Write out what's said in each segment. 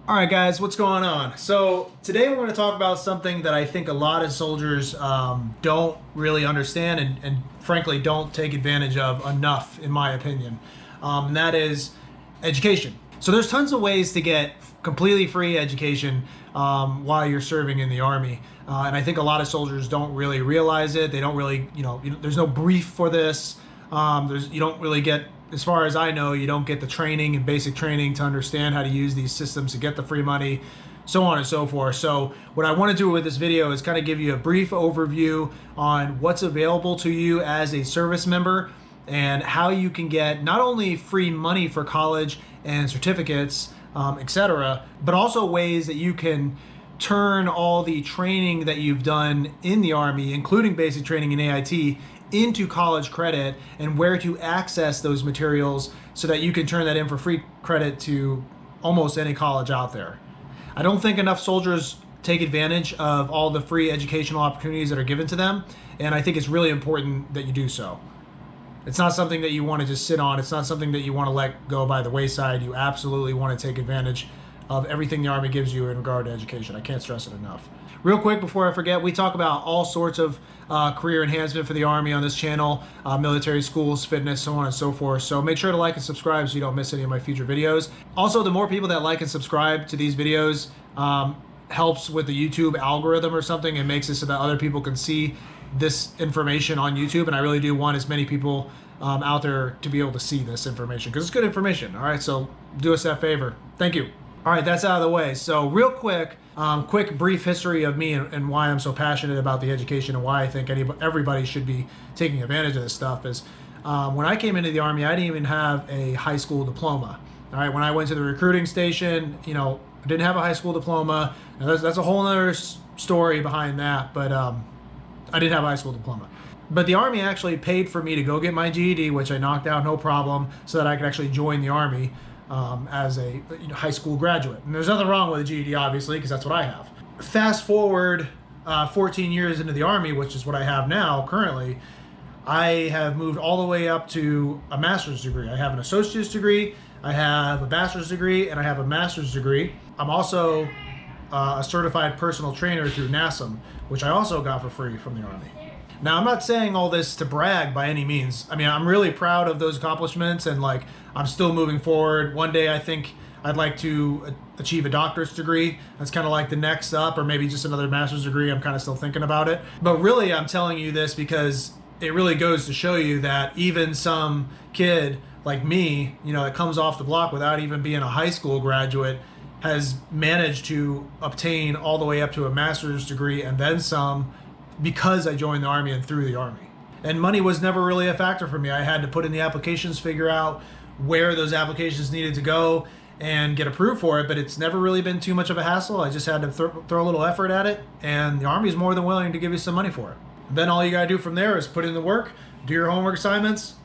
All right, guys, what's going on? So today we're going to talk about something that I think a lot of soldiers don't really understand and frankly don't take advantage of enough, in my opinion, and that is education. So there's tons of ways to get completely free education while you're serving in the Army. And I think a lot of soldiers don't really realize it. They don't really, there's no brief for this. You don't really get, as far as I know, you don't get the training and basic training to understand how to use these systems to get the free money, so on and so forth. So what I want to do with this video is kind of give you a brief overview on what's available to you as a service member and how you can get not only free money for college and certificates, etc., but also ways that you can turn all the training that you've done in the Army, including basic training in AIT, into college credit, and where to access those materials so that you can turn that in for free credit to almost any college out there. I don't think enough soldiers take advantage of all the free educational opportunities that are given to them, and I think it's really important that you do so. It's not something that you want to just sit on. It's not something that you want to let go by the wayside. You absolutely want to take advantage of everything the Army gives you in regard to education. I can't stress it enough. Real quick before I forget, we talk about all sorts of career enhancement for the Army on this channel, military schools, fitness, so on and so forth. So make sure to like and subscribe so you don't miss any of my future videos. Also, the more people that like and subscribe to these videos helps with the YouTube algorithm or something, and makes it so that other people can see this information on YouTube. And I really do want as many people out there to be able to see this information because it's good information. All right, so do us that favor. Thank you. All right, that's out of the way. So real quick, quick brief history of me and why I'm so passionate about the education and why I think everybody should be taking advantage of this stuff is when I came into the Army, I didn't even have a high school diploma. All right, when I went to the recruiting station, I didn't have a high school diploma. And that's a whole other story behind that, but I didn't have a high school diploma. But the Army actually paid for me to go get my GED, which I knocked out no problem, so that I could actually join the Army as a high school graduate. And there's nothing wrong with a GED, obviously, because that's what I have. Fast forward 14 years into the Army, which is what I have now currently, I have moved all the way up to a master's degree. I have an associate's degree, I have a bachelor's degree, and I have a master's degree. I'm also a certified personal trainer through NASM, which I also got for free from the Army. Now, I'm not saying all this to brag by any means. I mean, I'm really proud of those accomplishments, and I'm still moving forward. One day I think I'd like to achieve a doctorate degree. That's kind of like the next up, or maybe just another master's degree. I'm kind of still thinking about it. But really, I'm telling you this because it really goes to show you that even some kid like me, that comes off the block without even being a high school graduate, has managed to obtain all the way up to a master's degree and then some, because I joined the Army and through the Army. And money was never really a factor for me. I had to put in the applications, figure out where those applications needed to go and get approved for it, but it's never really been too much of a hassle. I just had to throw a little effort at it, and the Army is more than willing to give you some money for it. And then all you gotta do from there is put in the work, do your homework assignments,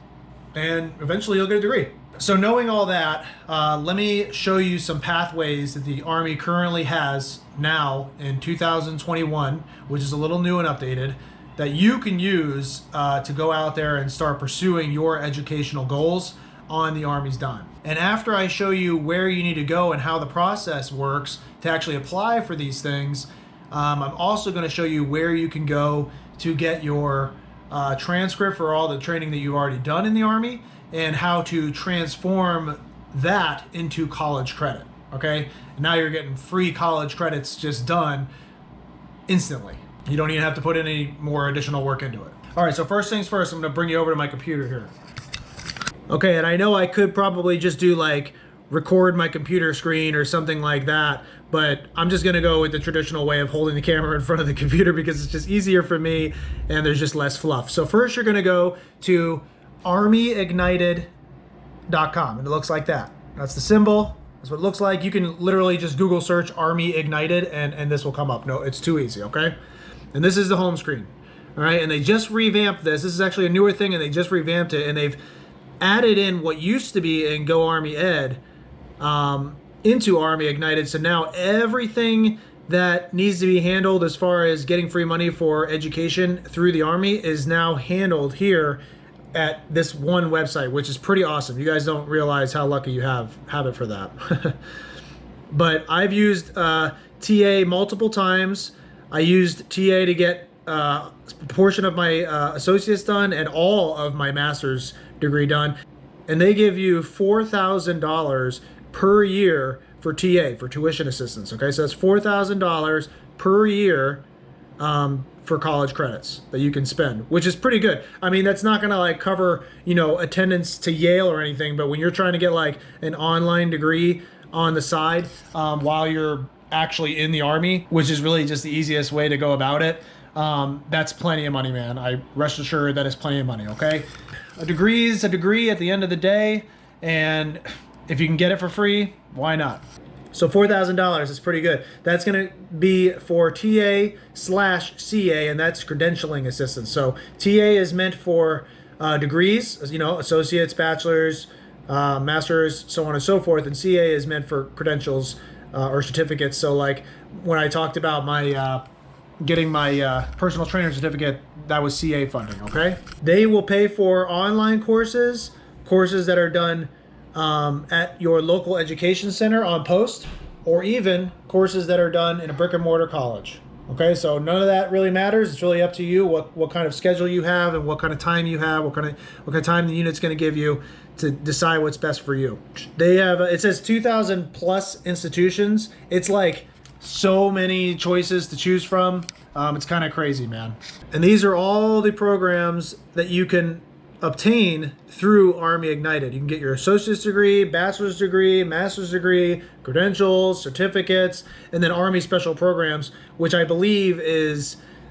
and eventually you'll get a degree. So knowing all that, let me show you some pathways that the Army currently has now in 2021, which is a little new and updated, that you can use to go out there and start pursuing your educational goals on the Army's dime. And after I show you where you need to go and how the process works to actually apply for these things, I'm also going to show you where you can go to get your transcript for all the training that you've already done in the Army, and how to transform that into college credit, okay? Now you're getting free college credits just done instantly. You don't even have to put any more additional work into it. All right, so first things first, I'm gonna bring you over to my computer here. Okay, and I know I could probably just do record my computer screen or something like that, but I'm just gonna go with the traditional way of holding the camera in front of the computer because it's just easier for me and there's just less fluff. So first you're gonna go to ArmyIgnited.com, and it looks like that. That's the symbol. That's what it looks like. You can literally just Google search Army Ignited and this will come up. No, it's too easy, okay? And this is the home screen, all right? And they just revamped this. This is actually a newer thing, and they just revamped it, and they've added in what used to be in Go Army Ed into Army Ignited. So now everything that needs to be handled as far as getting free money for education through the Army is now handled here at this one website, which is pretty awesome. You guys don't realize how lucky you have it for that. But I've used TA multiple times. I used TA to get a portion of my associate's done and all of my master's degree done. And they give you $4,000 per year for TA, for tuition assistance. Okay, so that's $4,000 per year for college credits that you can spend, which is pretty good. I mean, that's not gonna like cover, you know, attendance to Yale or anything, but when you're trying to get like an online degree on the side while you're actually in the Army, which is really just the easiest way to go about it, that's plenty of money, man. I rest assured that is plenty of money, okay? A degree is a degree at the end of the day, and if you can get it for free, why not? So $4,000 is pretty good. That's going to be for TA/CA, and that's credentialing assistance. So TA is meant for degrees, you know, associates, bachelors, masters, so on and so forth, and CA is meant for credentials or certificates. So like when I talked about my getting my personal trainer certificate, that was CA funding, okay? They will pay for online courses that are done at your local education center on post, or even courses that are done in a brick and mortar college. Okay, so none of that really matters. It's really up to you what kind of schedule you have and what kind of time you have, what kind of time the unit's going to give you to decide what's best for you. They have it says 2,000 plus institutions. It's like so many choices to choose from. It's kind of crazy, man. And these are all the programs that you can obtain through ArmyIgnited. You can get your associate's degree, bachelor's degree, master's degree, credentials, certificates, and then Army special programs, which I believe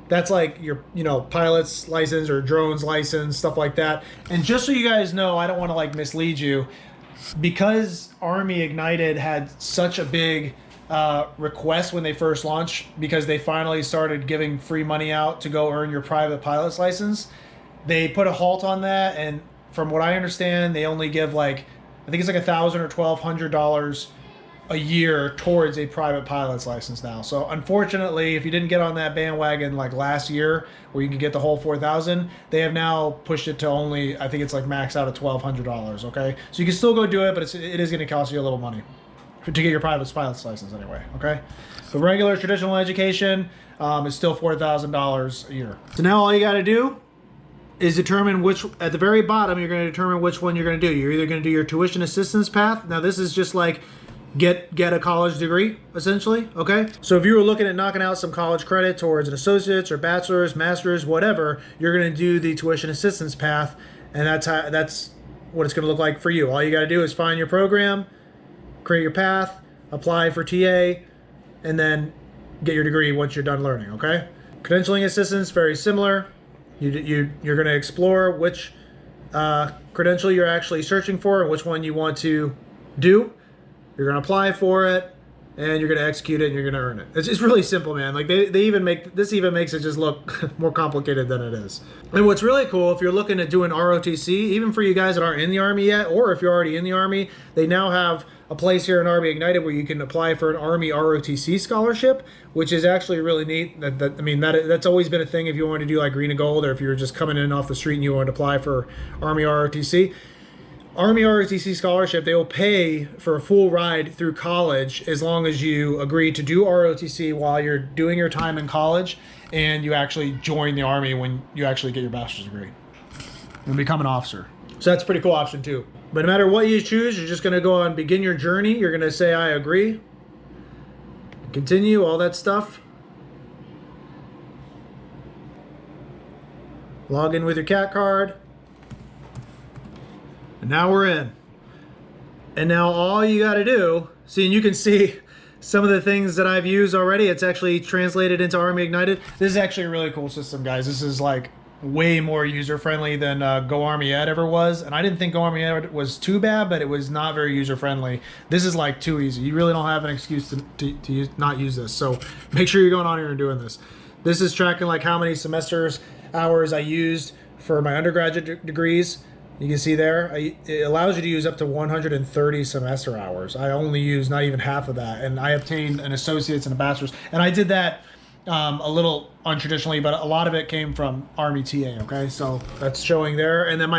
that's like your, you know, pilot's license or drone's license, stuff like that. And just so you guys know, I don't want to like mislead you, because ArmyIgnited had such a big request when they first launched, because they finally started giving free money out to go earn your private pilot's license. They put a halt on that, and from what I understand, they only give like, I think it's like $1,000 or $1,200 a year towards a private pilot's license now. So unfortunately, if you didn't get on that bandwagon like last year, where you could get the whole $4,000, they have now pushed it to only, I think it's like max out at $1,200. Okay, so you can still go do it, but it is going to cost you a little money to get your private pilot's license anyway. Okay, so regular traditional education is still $4,000 a year. So now all you got to do is determine which, at the very bottom, you're going to determine which one you're going to do. You're either going to do your tuition assistance path. Now this is just like get a college degree, essentially, okay? So if you were looking at knocking out some college credit towards an associate's or bachelor's, master's, whatever, you're going to do the tuition assistance path, and that's what it's going to look like for you. All you got to do is find your program, create your path, apply for TA, and then get your degree once you're done learning, okay? Credentialing assistance, very similar. You're going to explore which credential you're actually searching for and which one you want to do. You're going to apply for it, and you're going to execute it, and you're going to earn it. It's really simple, man. Like they even makes it just look more complicated than it is. And what's really cool, if you're looking at doing ROTC, even for you guys that aren't in the Army yet, or if you're already in the Army, they now have a place here in ArmyIgnited where you can apply for an Army ROTC scholarship, which is actually really neat. That's always been a thing if you want to do like green and gold, or if you're just coming in off the street and you want to apply for Army ROTC. Army ROTC scholarship, they will pay for a full ride through college as long as you agree to do ROTC while you're doing your time in college, and you actually join the Army when you actually get your bachelor's degree and become an officer. So that's a pretty cool option too. But no matter what you choose, you're just going to go on begin your journey. You're going to say, I agree, continue, all that stuff. Log in with your CAT card. And now we're in. And now all you got to do, see, and you can see some of the things that I've used already. It's actually translated into ArmyIgnited. This is actually a really cool system, guys. This is like way more user-friendly than Go Army Ed ever was. And I didn't think Go Army Ed was too bad, but it was not very user-friendly. This is like too easy. You really don't have an excuse to not use this. So make sure you're going on here and doing this. This is tracking like how many hours I used for my undergraduate degrees. You can see there, it allows you to use up to 130 semester hours. I only used not even half of that. And I obtained an associate's and a bachelor's. And I did that a little untraditionally, but a lot of it came from Army TA, okay? So that's showing there. And then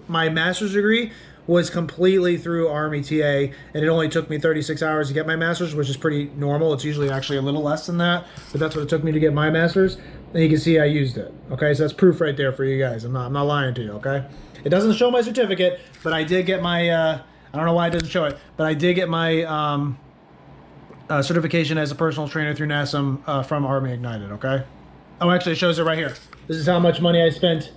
my master's degree was completely through Army TA, and it only took me 36 hours to get my master's, which is pretty normal. It's usually actually a little less than that, but that's what it took me to get my master's. And you can see I used it. Okay, so that's proof right there for you guys. I'm not lying to you. Okay, it doesn't show my certificate, but I did get my. I don't know why it doesn't show it, but I did get my certification as a personal trainer through NASM from ArmyIgnited. Okay. Oh, actually, it shows it right here. This is how much money I spent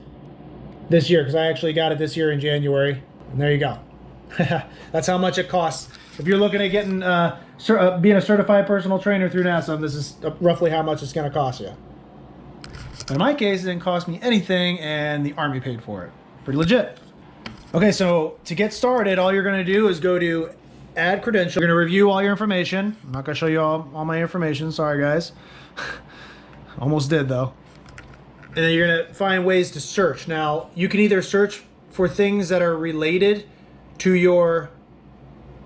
this year, because I actually got it this year in January. And there you go. That's how much it costs. If you're looking at getting being a certified personal trainer through NASM, this is roughly how much it's going to cost you. In my case, it didn't cost me anything, and the Army paid for it. Pretty legit. Okay, so to get started, all you're going to do is go to Add Credential. You're going to review all your information. I'm not going to show you all my information. Sorry, guys. Almost did, though. And then you're going to find ways to search. Now, you can either search for things that are related to your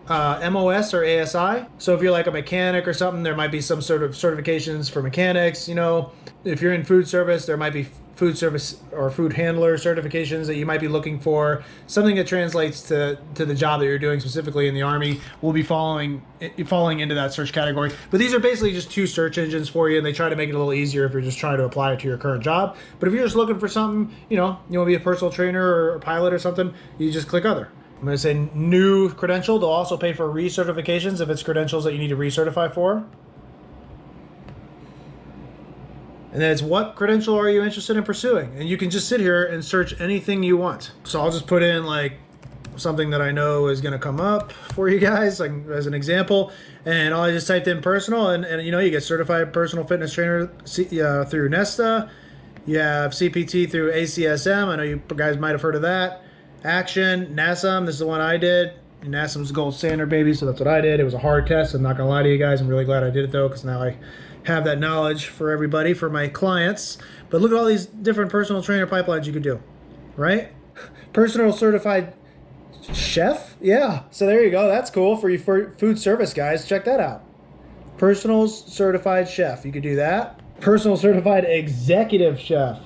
MOS or ASI. So if you're like a mechanic or something, there might be some sort of certifications for mechanics. You know, if you're in food service, there might be food service or food handler certifications that you might be looking for. Something that translates to the job that you're doing specifically in the Army will be falling into that search category. But these are basically just two search engines for you, and they try to make it a little easier if you're just trying to apply it to your current job. But if you're just looking for something, you know, you want to be a personal trainer or a pilot or something, you just click other. I'm going to say new credential. They'll also pay for recertifications if it's credentials that you need to recertify for. And then it's what credential are you interested in pursuing? And you can just sit here and search anything you want. So I'll just put in like something that I know is going to come up for you guys, like as an example. And I just typed in personal, and you know, you get certified personal fitness trainer through Nesta. You have CPT through ACSM. I know you guys might have heard of that. Action, NASM, this is the one I did. NASM's gold standard, baby, so that's what I did. It was a hard test. I'm not going to lie to you guys. I'm really glad I did it, though, because now I have that knowledge for everybody, for my clients. But look at all these different personal trainer pipelines you could do, right? Personal certified chef? Yeah, so there you go. That's cool for you food service guys. Check that out. Personal certified chef. You could do that. Personal certified executive chef.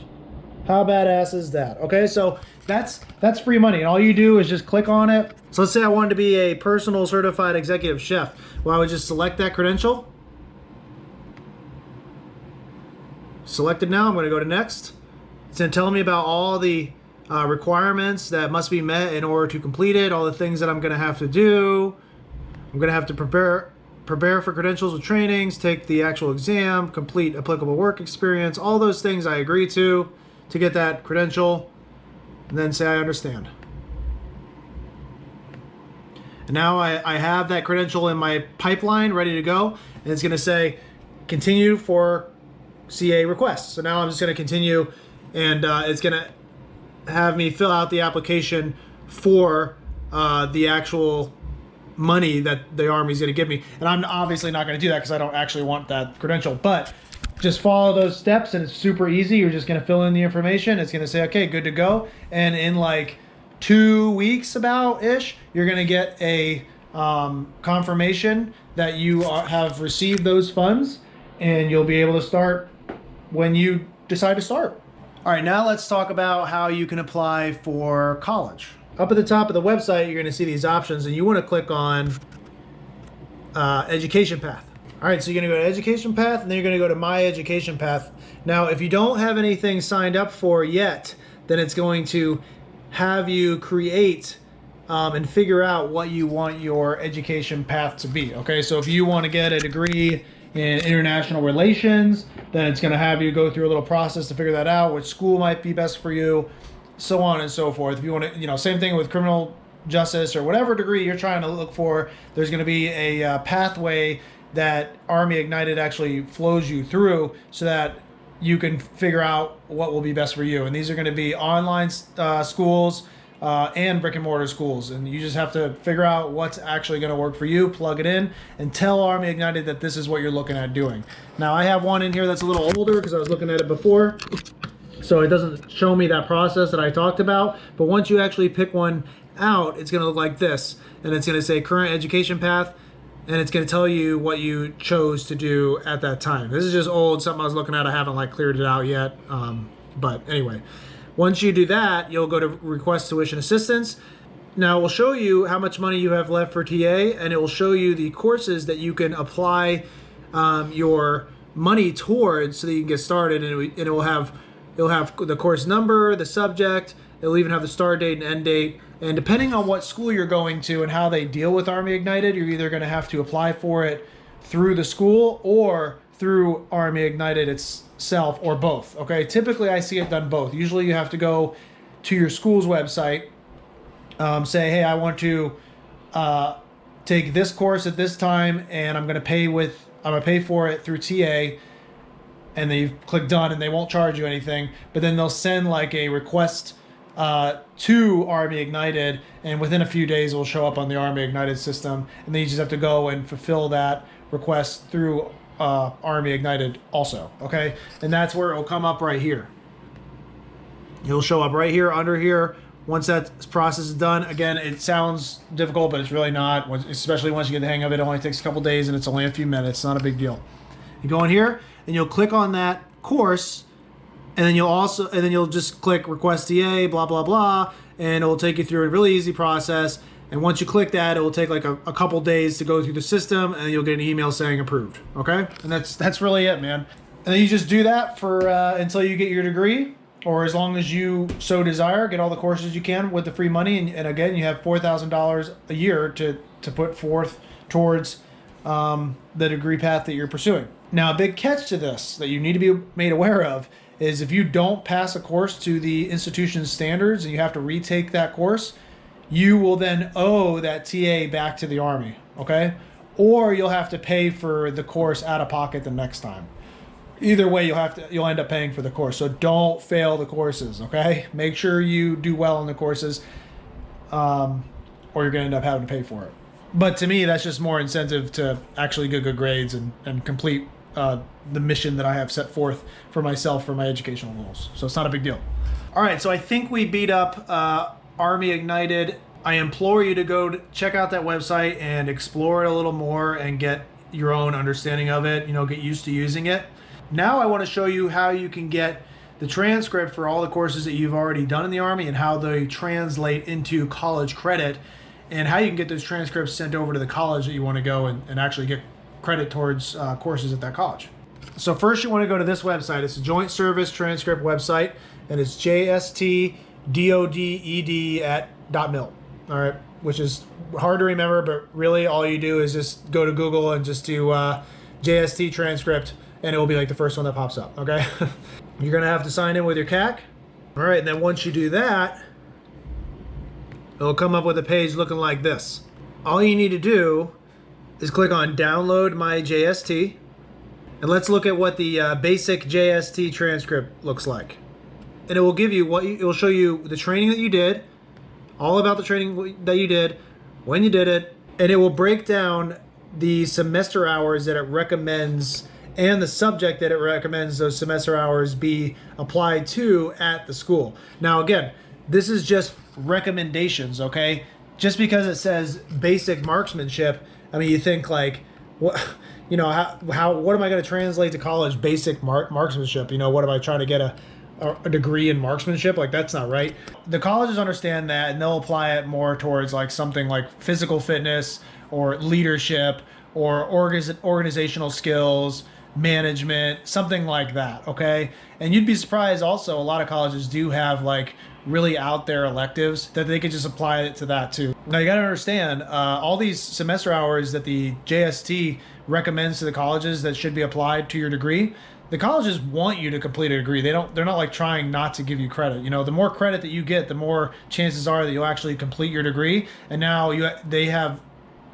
How badass is that? Okay, so that's free money, and all you do is just click on it. So let's say I wanted to be a personal certified executive chef. Well, I would just select that credential. Selected now. I'm going to go to next. It's going to tell me about all the requirements that must be met in order to complete it, all the things that I'm going to have to do. I'm going to have to prepare for credentials with trainings, take the actual exam, complete applicable work experience, all those things I agree to get that credential, and then say I understand. And now I have that credential in my pipeline ready to go, and it's going to say continue for CA requests. So now I'm just going to continue, and it's going to have me fill out the application for the actual money that the Army's going to give me. And I'm obviously not going to do that because I don't actually want that credential, but just follow those steps and it's super easy. You're just going to fill in the information. It's going to say, okay, good to go. And in like 2 weeks about-ish, you're going to get a confirmation that you have received those funds, and you'll be able to start when you decide to start. All right, now let's talk about how you can apply for college. Up at the top of the website, you're going to see these options, and you want to click on Education Path. All right, so you're going to go to Education Path, and then you're going to go to My Education Path. Now, if you don't have anything signed up for yet, then it's going to have you create and figure out what you want your education path to be. Okay, so if you want to get a degree in international relations, then it's going to have you go through a little process to figure that out, which school might be best for you, so on and so forth. If you want to, same thing with criminal justice or whatever degree you're trying to look for, there's going to be a pathway that ArmyIgnited actually flows you through so that you can figure out what will be best for you. And these are going to be online schools and brick and mortar schools. And you just have to figure out what's actually going to work for you, plug it in, and tell ArmyIgnited that this is what you're looking at doing. Now, I have one in here that's a little older because I was looking at it before, so it doesn't show me that process that I talked about. But once you actually pick one out, it's going to look like this. And it's going to say current education path, and it's going to tell you what you chose to do at that time. This is just old, something I was looking at. I haven't cleared it out yet. But anyway, once you do that, you'll go to request tuition assistance. Now it will show you how much money you have left for TA, and it will show you the courses that you can apply your money towards so that you can get started, and it'll have the course number, the subject, it'll even have the start date and end date. And depending on what school you're going to and how they deal with Army Ignited, you're either going to have to apply for it through the school or through Army Ignited itself, or both. Okay, typically I see it done both. Usually you have to go to your school's website, say, hey, I want to take this course at this time, and I'm going to pay for it through TA, and then you click done, and they won't charge you anything. But then they'll send like a request to Army Ignited, and within a few days it will show up on the Army Ignited system, and then you just have to go and fulfill that request through Army Ignited also. Okay, and that's where it will come up right here. It'll show up right here under here. Once that process is done, again, it sounds difficult, but it's really not. Especially once you get the hang of it, it only takes a couple days, and it's only a few minutes. It's not a big deal. You go in here, and you'll click on that course, and then you'll just click request TA, blah blah blah, and it will take you through a really easy process. And once you click that, it will take like a couple days to go through the system, and you'll get an email saying approved. Okay, and that's really it, man. And then you just do that for until you get your degree, or as long as you so desire. Get all the courses you can with the free money, and again, you have $4,000 a year to put forth towards the degree path that you're pursuing. Now, a big catch to this that you need to be made aware of is if you don't pass a course to the institution's standards and you have to retake that course, you will then owe that TA back to the Army, okay? Or you'll have to pay for the course out of pocket the next time. Either way, you'll end up paying for the course. So don't fail the courses, okay? Make sure you do well in the courses, or you're gonna end up having to pay for it. But to me, that's just more incentive to actually get good grades and complete the mission that I have set forth for myself for my educational goals. So it's not a big deal. All right, so I think we beat up Army Ignited. I implore you to go check out that website and explore it a little more and get your own understanding of it, get used to using it. Now I want to show you how you can get the transcript for all the courses that you've already done in the Army and how they translate into college credit, and how you can get those transcripts sent over to the college that you want to go and actually get credit towards courses at that college. So first you want to go to this website. It's a Joint Service Transcript website, and it's jstdoded@.mil. All right, which is hard to remember, but really all you do is just go to Google and just do JST transcript, and it will be like the first one that pops up, okay? You're gonna have to sign in with your CAC. All right, and then once you do that, it'll come up with a page looking like this. All you need to do is click on download my JST, and let's look at what the basic JST transcript looks like. And it will give you it will show you the training that you did, all about the training that you did, when you did it, and it will break down the semester hours that it recommends and the subject that it recommends those semester hours be applied to at the school. Now again, this is just recommendations, okay? Just because it says basic marksmanship, I mean, you think like, what am I going to translate to college basic marksmanship? What am I trying to get a degree in marksmanship? Like, that's not right. The colleges understand that, and they'll apply it more towards like something like physical fitness or leadership or organizational skills, management, something like that, okay? And you'd be surprised also, a lot of colleges do have like really out there electives that they could just apply it to that too. Now you got to understand, all these semester hours that the JST recommends to the colleges that should be applied to your degree, the colleges want you to complete a degree. They're not like trying not to give you credit. The more credit that you get, the more chances are that you'll actually complete your degree. And now they have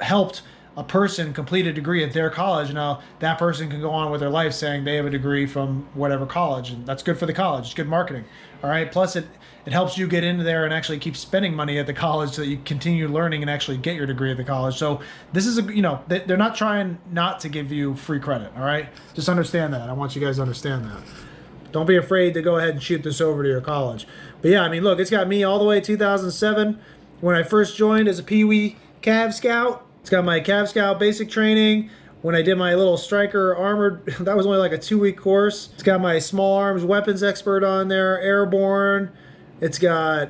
helped a person complete a degree at their college. Now that person can go on with their life saying they have a degree from whatever college, and that's good for the college. It's good marketing. All right. Plus it helps you get into there and actually keep spending money at the college so that you continue learning and actually get your degree at the college. So this is they're not trying not to give you free credit. All right. Just understand that. I want you guys to understand that. Don't be afraid to go ahead and shoot this over to your college. But yeah, I mean, look, it's got me all the way 2007 when I first joined as a Pee Wee Cav Scout. It's got my Cav Scout basic training. When I did my little striker armored, that was only like a 2-week course. It's got my small arms weapons expert on there, airborne. It's got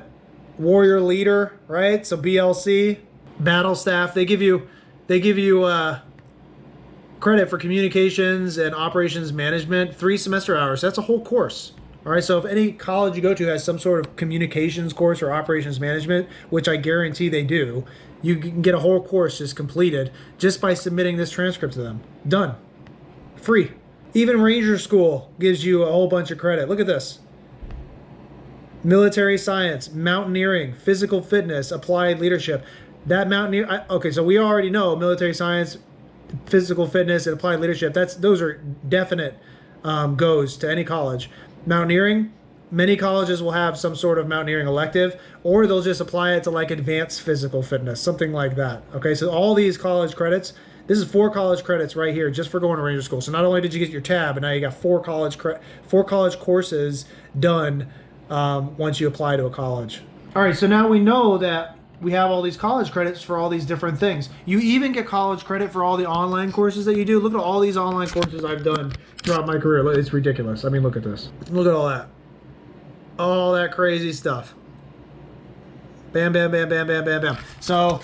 warrior leader, right? So BLC, battle staff. They give you credit for communications and operations management, 3 semester hours. That's a whole course. All right, so if any college you go to has some sort of communications course or operations management, which I guarantee they do, you can get a whole course just completed just by submitting this transcript to them. Done. Free. Even Ranger School gives you a whole bunch of credit. Look at this. Military science, mountaineering, physical fitness, applied leadership. That okay, so we already know military science, physical fitness, and applied leadership. Those are definite goes to any college. Mountaineering, many colleges will have some sort of mountaineering elective, or they'll just apply it to like advanced physical fitness, something like that. Okay, so all these college credits, this is 4 college credits right here just for going to Ranger School. So not only did you get your tab, but now you got 4 college courses done once you apply to a college. All right, so now we know that we have all these college credits for all these different things. You even get college credit for all the online courses that you do. Look at all these online courses I've done throughout my career. It's ridiculous. I mean, look at this. Look at all that. All that crazy stuff. Bam, bam, bam, bam, bam, bam, bam. So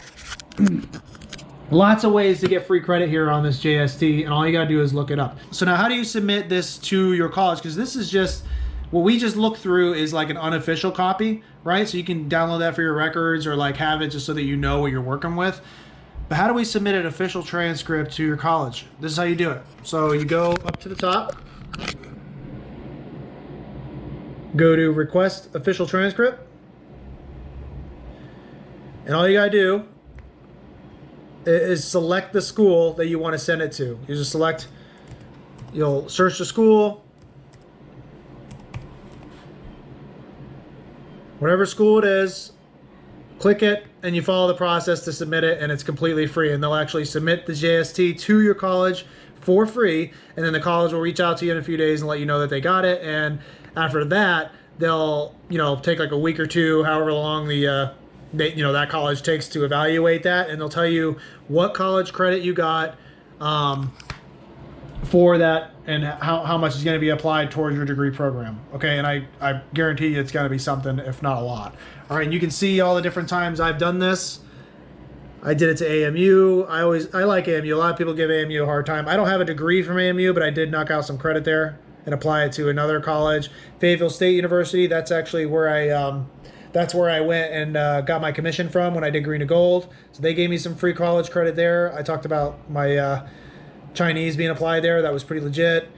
lots of ways to get free credit here on this JST, and all you gotta do is look it up. So now how do you submit this to your college? Because this is just, what we just looked through is like an unofficial copy, right? So you can download that for your records or like have it just so that you know what you're working with. But how do we submit an official transcript to your college? This is how you do it. So you go up to the top, go to request official transcript, and all you gotta do is select the school that you want to send it to. You just select, you'll search the school, whatever school it is, click it, and you follow the process to submit it, and it's completely free. And they'll actually submit the JST to your college for free, and then the college will reach out to you in a few days and let you know that they got it. And after that, they'll, take like a week or two, however long that college takes to evaluate that, and they'll tell you what college credit you got for that and how much is going to be applied towards your degree program. Okay, and I guarantee you it's going to be something, if not a lot. All right, and you can see all the different times I've done this. I did it to AMU. I like AMU. A lot of people give AMU a hard time. I don't have a degree from AMU, but I did knock out some credit there and apply it to another college. Fayetteville State University, that's actually where I went and got my commission from when I did green to gold. So they gave me some free college credit there. I talked about my Chinese being applied there. That was pretty legit.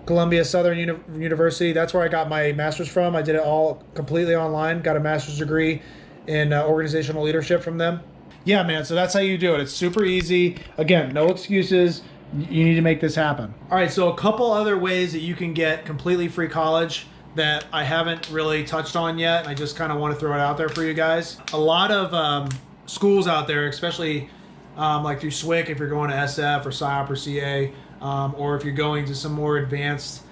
Columbia Southern University, that's where I got my master's from. I did it all completely online. Got a master's degree in organizational leadership from them. Yeah, man, so that's how you do it. It's super easy. Again, no excuses. You need to make this happen. All right, so a couple other ways that you can get completely free college that I haven't really touched on yet. I just kind of want to throw it out there for you guys. A lot of schools out there, especially like through SWIC, if you're going to SF or PSYOP or CA, or if you're going to some more advanced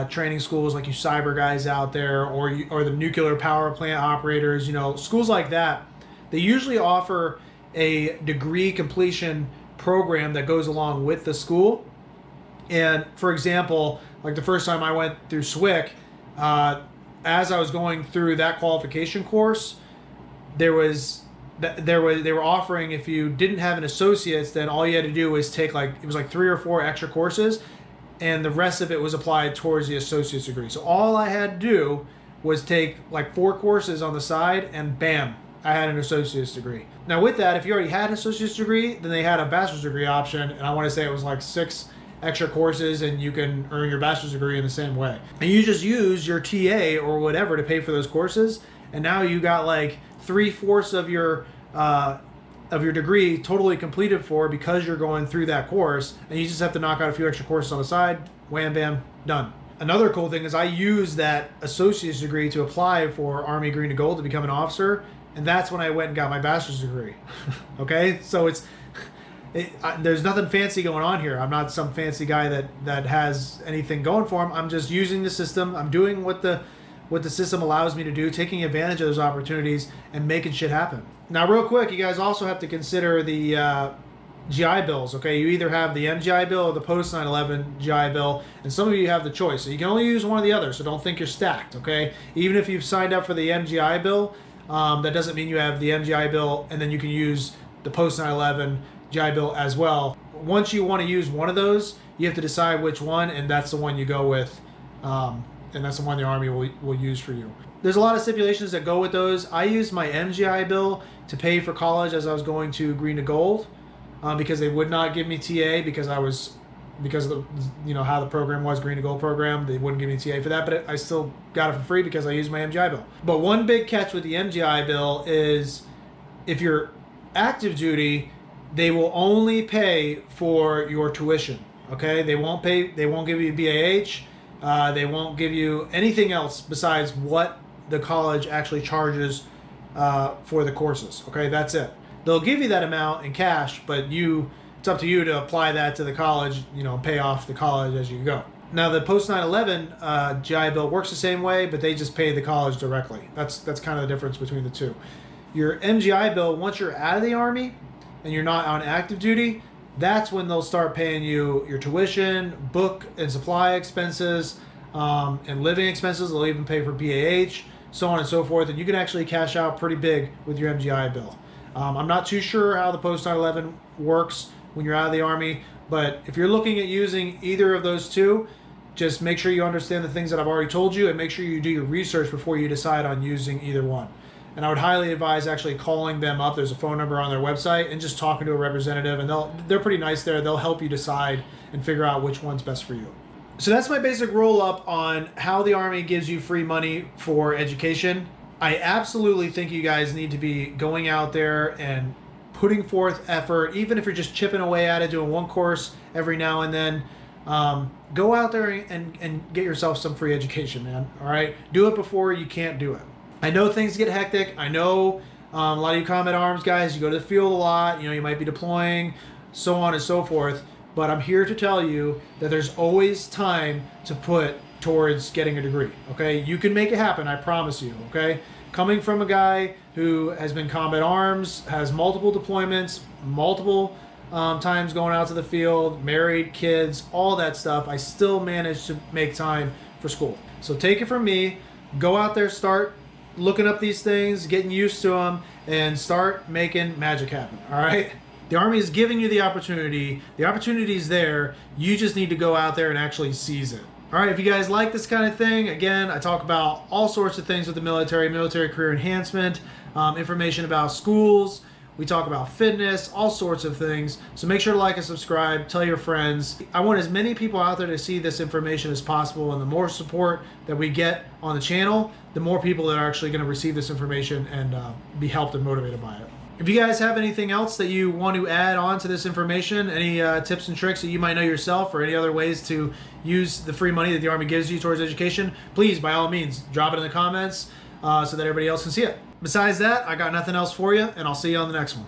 training schools like you cyber guys out there, or the nuclear power plant operators, schools like that, they usually offer a degree completion program that goes along with the school. And for example, like the first time I went through SWIC, as I was going through that qualification course, they were offering, if you didn't have an associate's, then all you had to do was take it was like 3 or 4 extra courses, and the rest of it was applied towards the associate's degree. So all I had to do was take like 4 courses on the side, and bam, I had an associate's degree. Now with that, if you already had an associate's degree, then they had a bachelor's degree option, and I want to say it was like 6 extra courses, and you can earn your bachelor's degree in the same way. And you just use your TA or whatever to pay for those courses, and now you got like 3/4 of your degree totally completed for, because you're going through that course, and you just have to knock out a few extra courses on the side. Wham bam, done. Another cool thing is I use that associate's degree to apply for Army Green to Gold to become an officer, and that's when I went and got my bachelor's degree. Okay, so there's nothing fancy going on here. I'm not some fancy guy that has anything going for him. I'm just using the system. I'm doing what the system allows me to do, taking advantage of those opportunities and making shit happen. Now, real quick, you guys also have to consider the GI bills, okay? You either have the MGI bill or the post 9/11 GI bill, and some of you have the choice. So you can only use one or the other, so don't think you're stacked, okay? Even if you've signed up for the MGI bill, that doesn't mean you have the MGI bill and then you can use the post 9/11 GI bill as well. Once you want to use one of those, you have to decide which one, and that's the one you go with, and that's the one the Army will use for you. There's a lot of stipulations that go with those. I used my MGI bill to pay for college as I was going to Green to Gold, because they would not give me TA because of the, you know, how the program was, Green to Gold program. They wouldn't give me TA for that, but I still got it for free because I used my MGI bill. But one big catch with the MGI bill is if you're active duty, they will only pay for your tuition. Okay, they won't give you BAH. They won't give you anything else besides what the college actually charges for the courses. Okay, that's it. They'll give you that amount in cash, but it's up to you to apply that to the college, you know, pay off the college as you go. Now the post 9/11 GI Bill works the same way, but they just pay the college directly. That's kind of the difference between the two. Your MGI bill, once you're out of the Army and you're not on active duty, that's when they'll start paying you your tuition, book and supply expenses, and living expenses. They'll even pay for BAH, so on and so forth, and you can actually cash out pretty big with your MGI bill. I'm not too sure how the post 9/11 works when you're out of the Army, but if you're looking at using either of those two, just make sure you understand the things that I've already told you and make sure you do your research before you decide on using either one. And I would highly advise actually calling them up. There's a phone number on their website and just talking to a representative, and they're pretty nice there. They'll help you decide and figure out which one's best for you. So that's my basic roll up on how the Army gives you free money for education. I absolutely think you guys need to be going out there and putting forth effort, even if you're just chipping away at it, doing one course every now and then. Go out there and get yourself some free education, man. All right, do it before you can't do it. I know things get hectic. I know a lot of you combat arms guys, you go to the field a lot. You know, you might be deploying, so on and so forth. But I'm here to tell you that there's always time to put towards getting a degree. Okay, you can make it happen. I promise you. Okay, coming from a guy who has been combat arms, has multiple deployments, multiple times going out to the field, married, kids, all that stuff, I still managed to make time for school. So take it from me. Go out there, start looking up these things, getting used to them, and start making magic happen. All right. The Army is giving you the opportunity. The opportunity is there. You just need to go out there and actually seize it. All right, if you guys like this kind of thing, again, I talk about all sorts of things with the military career enhancement, information about schools. We talk about fitness, all sorts of things. So make sure to like and subscribe, tell your friends. I want as many people out there to see this information as possible, and the more support that we get on the channel, the more people that are actually going to receive this information and be helped and motivated by it. If you guys have anything else that you want to add on to this information, any tips and tricks that you might know yourself, or any other ways to use the free money that the Army gives you towards education, please, by all means, drop it in the comments so that everybody else can see it. Besides that, I got nothing else for you, and I'll see you on the next one.